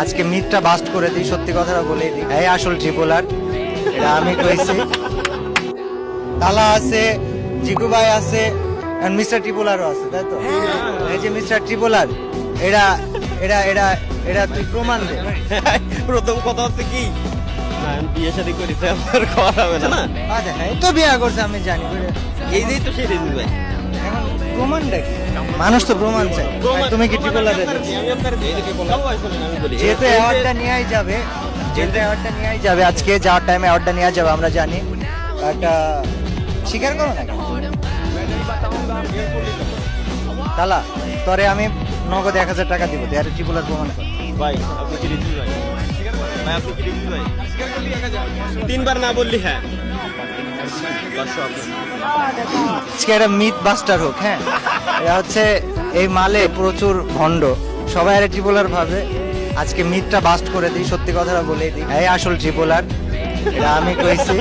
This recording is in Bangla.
আজকে মিথটা বাস্ট করে দিই, সত্যি কথাটা বলে দিই। এই আসল ট্রিপলার, এটা আমি কইছি। তালা আছে, জিকু ভাই আছে, মিস্টার ট্রিপলারও আছে, তাই তো? এই যে মিস্টার ট্রিপলার, এটা এটা এটা এটা তুই প্রমাণ দে। প্রথম কথা হচ্ছে কি আমি বিয়ে শাদী করেছি, আমার করা হবে না। আচ্ছা হ্যাঁ, এই তো বিয়ে করছে আমি জানি। এই যে তো সেই রেজিস ভাই, এখন প্রমাণটা কি? মানুষ তো প্রমাণ চায়। তুমি কি ট্রিপলার আমি আপনার এইদিকে বললাম, শোনেন আমি বলি। যেহেতু অ্যাওয়ার্ডটা নিয়েই যাবে, যেহেতু অ্যাওয়ার্ডটা নিয়েই যাবে, আজকে যাওয়ার টাইমে অ্যাওয়ার্ডটা নিয়ে যাবে আমরা জানি, বাট স্বীকার করো না কেন? তালা তোরে আমি নগদ 1,000 টাকা দিব, তুই আর ট্রিপলার প্রমাণ কর। ভাই আপনি কি রেজিস ভাই? ভাই আপনি কি রেজিস ভাই? তিনবার না বললি হ্যাঁ। আজকে একটা মিথ বাস্টার হোক, হ্যাঁ? এটা হচ্ছে এই মালে প্রচুর ভণ্ড, সবাই আর ট্রিপলার ভাবে। আজকে মিথটা বাস্ট করে দিই, সত্যি কথাটা বলে দিই। এই আসল ট্রিপলার, এটা আমি কইছি।